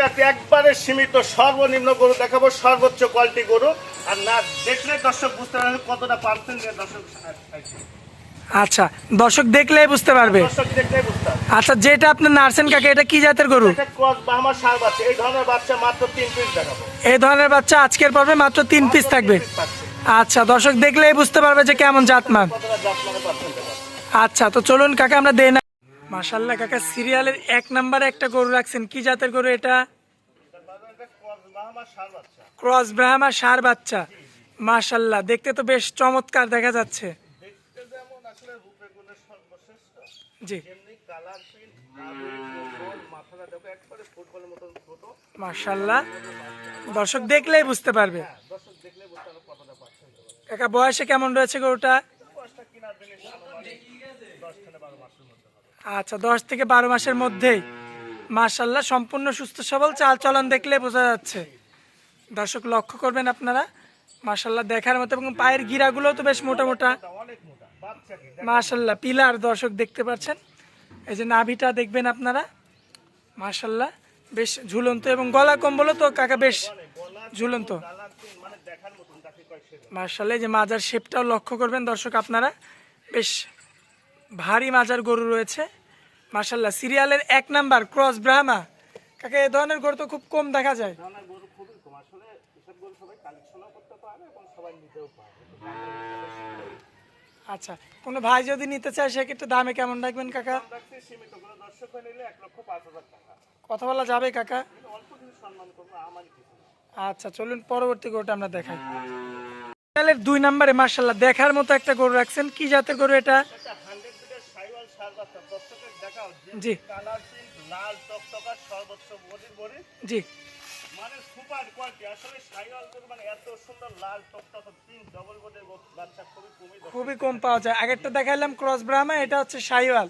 আজকে একবারে সীমিত সর্বনিম্ন গরু দেখাবো, সর্বোচ্চ কোয়ালিটি গরু। আর না দেখলে দর্শক বুঝতে পারবে কতটা পার্সেন্ট দর্শক খাইছে। আচ্ছা, দর্শক দেখলেই বুঝতে পারবে। দর্শক দেখলেই বুঝতে পারবে। আচ্ছা, যেটা আপনার নার্সেন কাকা, এটা কি জাতের গরু? এটা ক্রস ব্রাহ্মা ষাঁড় বাচ্চা। এই ধরনের বাচ্চা মাত্র 3 পিস দেখাবো। এই ধরনের বাচ্চা আজকের পর্বে মাত্র 3 পিস থাকবে। 3 পিস থাকছে। আচ্ছা, দর্শক দেখলেই বুঝতে পারবে যে কেমন জাতমান। কতটা জাতমানের পার্সেন্ট দেখাবো। আচ্ছা, তো চলুন কাকা আমরা দেই না। মাশাআল্লাহ কাকা, সিরিয়ালের 1 নম্বরে একটা গরু রাখছেন, কি জাতের গরু এটা? এটা ক্রস ব্রাহ্মা ষাঁড় বাচ্চা। ক্রস ব্রাহ্মা ষাঁড় বাচ্চা। মাশাআল্লাহ, দেখতে তো বেশ চমৎকার দেখা যাচ্ছে। দেখতে যেমন আসলে রূপে গুণে সর্বশ্রেষ্ঠ, জি, যেমনি কালার প্রিন্ট আলু গোল মাথাটা দেখো একবারে ফুটবলের মতন ছোট। মাশাআল্লাহ, দর্শক দেখলেই বুঝতে পারবে। দর্শক দেখলে বুঝতে পারবে কতটা পার্সেন্ট দেখাবো। কাকা, বয়সে কেমন রয়েছে গরুটা? বয়সটা কিনার জিনিস আনুমানিক 10 থেকে 12 মাসের মধ্যে হবে। আচ্ছা, 10 থেকে 12 মাসের মধ্যেই। মাশাআল্লাহ, সম্পূর্ণ সুস্থ সবল, চাল চলন দেখলে বোঝা যাচ্ছে। দর্শক লক্ষ্য করবেন আপনারা, মাশাআল্লাহ দেখার মতো, এবং পায়ের গিরাগুলো তো বেশ মোটা মোটা। অনেক মোটা বাচ্চা কি মাশাআল্লাহ, পিলার দর্শক দেখতে পাচ্ছেন। এই যে নাভিটা দেখবেন আপনারা, মাশাআল্লাহ বেশ ঝুলন্ত, এবং গলা কম্বলও তো কাকা বেশ ঝুলন্ত। কালার প্রিন্ট মানে দেখার মতন যাকে কয় সেটা। মাশাআল্লাহ, এই যে মাজার শেপটাও লক্ষ্য করবেন দর্শক আপনারা, বেশ ভারী মাজার গরু রয়েছে। মাশাআল্লাহ, সিরিয়ালের 1 নাম্বার ক্রস ব্রাহ্মা। কাকা, এই ধরনের গরু তো খুব কম দেখা যায়। ধরনের গরু খুবই কম আসলে। এসব গরু সবাই কালেকশনও করতে পারে এবং সবাই নিতেও পারে। আচ্ছা, কোনো ভাই যদি নিতে চায় সেক্ষেত্রে দামে কেমন রাখবেন কাকা? দাম রাখছি সীমিত, কোনো দর্শক হয়ে নিলে 1,05,000 টাকা। কথা বলা যাবে কাকা? কিন্তু অল্প কিছু সম্মান করবো, আমার কিছু না। আচ্ছা, চলুন পরবর্তী গরুটা আমরা দেখাই। সিরিয়ালের 2 নম্বরে মাশাআল্লাহ দেখার মতো একটা গরু রাখছেন, কি জাতের গরু এটা? এটা 100 ফিটের সাইওয়াল ষাঁড় বাচ্চা। দর্শকের দেখাও জি, কালার প্রিন্ট লাল টকটকা সর্বোচ্চ বডির বডি জি, মানে সুপার কোয়ালিটি। আসলে সাইওয়াল গরু মানে এত সুন্দর লাল টকটকা প্রিন্ট ডবল বডির বাচ্চা খুবই কমই দর্শক। খুবই কম পাওয়া যায়। আগেরটা দেখাইলাম ক্রস ব্রাহ্মা, এটা হচ্ছে শাহিওয়াল।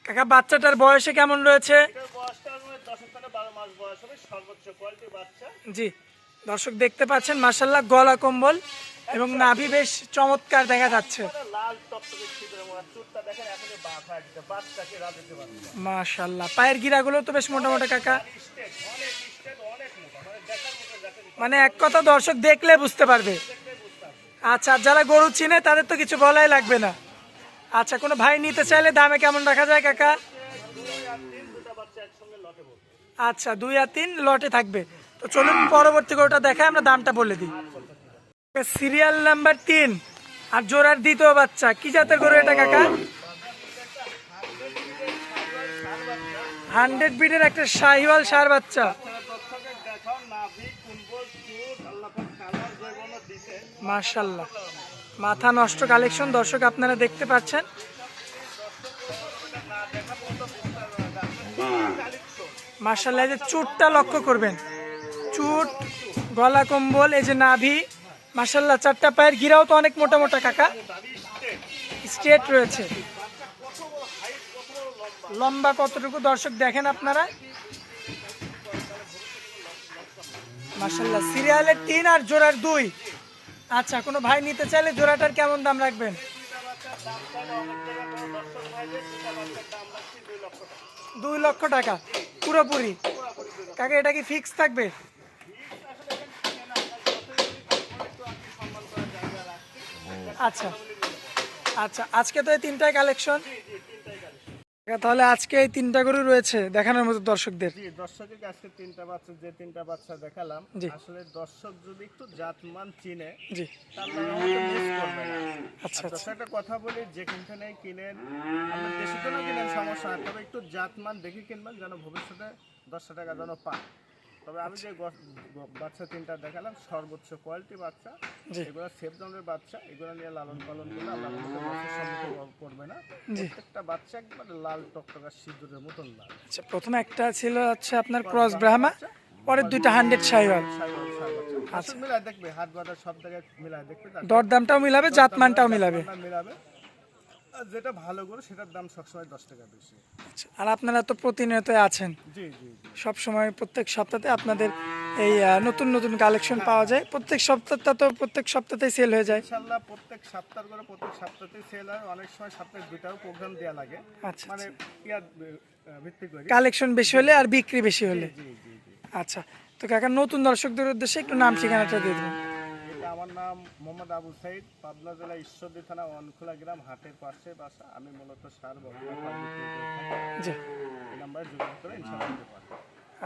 কাকা, বাচ্চাটার বয়সে কেমন রয়েছে? এটার বয়সটা 10 থেকে 12 মাস বয়স হবে, সর্বোচ্চ কোয়ালিটি বাচ্চা। জি, দর্শক দেখতে পাচ্ছেন মাশাআল্লাহ, গলা কম্বল এবং নাভি বেশ চমৎকার দেখা যাচ্ছে। মানে লাল টকটকে ছিদ্রের মতো চুটটা দেখেন এখনই বাঁধা দিতে বাচ্চাকে রাখতে পারছে। মাশাআল্লাহ, পায়ের গিরাগুলো তো বেশ মোটা মোটা কাকা। স্টেট অনেক স্টেট অনেক মোটা, মানে দেখার মতো যাকে মানে এক কথা দর্শক দেখলে বুঝতে পারবে। আচ্ছা, যারা গরু চিনে তাদের তো কিছু বলাই লাগবে না। আচ্ছা, কোনো ভাই নিতে চাইলে দামে কেমন রাখা যায় কাকা? 2 আর 3 দুটো বাচ্চা একসঙ্গে লটে বলবে। আচ্ছা, 2 আর 3 লটে থাকবে। তো চলুন পরবর্তী গরুটা দেখায়, আমরা দামটা বলে দিই। সিরিয়াল নাম্বার 3 আর জোড়ার দ্বিতীয় বাচ্চা, কি জাতের গরু এটা কাকা? 100 ব্রিডের একটা শাহিওয়াল ষাঁড় বাচ্চা। দর্শকের দেখাও নাভি কুম্বল চুট আল্লাহ পাক কালার জয়বর্ণ দিতে। মাশাআল্লাহ, মাথা নষ্ট কালেকশন দর্শক আপনারা দেখতে পাচ্ছেন। মাশাআল্লাহ, এই যে চুটটা লক্ষ্য করবেন, চুট, গলা কম্বল, এই যে নাভি, মাশাআল্লাহ 4টা পায়ের গিরাও তো অনেক মোটা মোটা কাকা, স্ট্রেট রয়েছে। লম্বা কতটুকু দর্শক দেখেন আপনারা, মাশাআল্লাহ। সিরিয়ালের 3 আর জোড়ার 2। আচ্ছা, কোনো ভাই নিতে চাইলে জোড়াটার কেমন দাম রাখবেন? 2 লক্ষ টাকা পুরোপুরি। কাকা, এটা কি ফিক্স থাকবে? আচ্ছা আচ্ছা, আজকে তো এই 3টাই কালেকশন। তাহলে আজকে এই 3টা গরু রয়েছে দেখানোর মতো দর্শকদের। জি, দর্শকের আজকে 3টা বাচ্চা, যে 3টা বাচ্চা দেখালাম, জি, আসলে দর্শক যদি একটু জাতমান চিনে জি, তাহলে হয়তো মিস করবে না। আচ্ছা আর দর্শক একটা কথা বলি, যে কিনখানে কিনেন আপনি দেশি জন্য কিনেন সমস্যা না, তবে একটু জাতমান দেখে কিনবেন যেন ভবিষ্যতে 10 টাকা যেন পান। তবে আমি যে বাচ্চা 3টা দেখালাম সর্বোচ্চ কোয়ালিটি বাচ্চা, জি, এগুলো সেফ জনের বাচ্চা, এগুলো নিয়ে লালন পালন করলে আপনার মতো লসের সম্মুখীন করবে না। প্রত্যেকটা বাচ্চা একবারে লাল টকটকা সিঁদুরের মতন লাল। আচ্ছা, প্রথমে একটা ছিল হচ্ছে আপনার ক্রস ব্রাহ্মা, পরের 2টা 100 শাহিওয়াল। আচ্ছা, মিলাই দেখবে, হাত বাজার সব জায়গায় মিলাই দেখবে, দরদামটাও মিলাবে, জাতমানটাও মিলাবে। মিলাবে। আর যেটা ভালো গরু সেটার দাম সবসময় 10 টাকা বেশি। আচ্ছা, আর আপনারা তো প্রতিনিয়ত আছেন, জি জি জি। সব সময় প্রত্যেক সপ্তাহে আপনাদের এই নতুন নতুন কালেকশন পাওয়া যায়। প্রত্যেক সপ্তাহটা তো প্রত্যেক সপ্তাহতেই সেল হয়ে যায়। ইনশাআল্লাহ প্রত্যেক সপ্তাহ করে প্রত্যেক সপ্তাহতেই সেল হয়, অনেক সময় সপ্তাহে 2টাও প্রোগ্রাম দেওয়া লাগে। আচ্ছা, মানে ইয়ার ভিত্তি করি। কালেকশন বেশি হলে আর বিক্রি বেশি হলে। জি জি জি। আচ্ছা, তো কাকা নতুন দর্শকদের উদ্দেশ্যে একটু নাম ঠিকানাটা দিয়ে দেবেন। এটা আমার নাম মোহাম্মদ আবু সাইদ, পাবনা জেলা ঈশ্বরদী থানা ওয়ানখোলা গ্রাম, হাটের পাশে বাসা। আমি মূলত সার বকনা পাল বিক্রি করে থাকি। জি। এই নাম্বারে যোগাযোগ করে ইনশাআল্লাহ দিতে পারবো।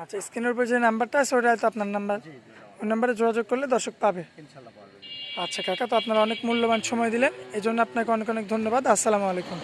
আচ্ছা, স্ক্রিনের উপর যে নাম্বারটা আছে ওটা তো আপনার নাম্বার, জি জি ওই নাম্বারে যোগাযোগ করলে দর্শক পাবে। ইনশাআল্লাহ পারবে। আচ্ছা কাকা, তো আপনারা অনেক মূল্যবান সময় দিলেন, এই জন্য আপনাকে অনেক অনেক ধন্যবাদ। আসসালামু আলাইকুম।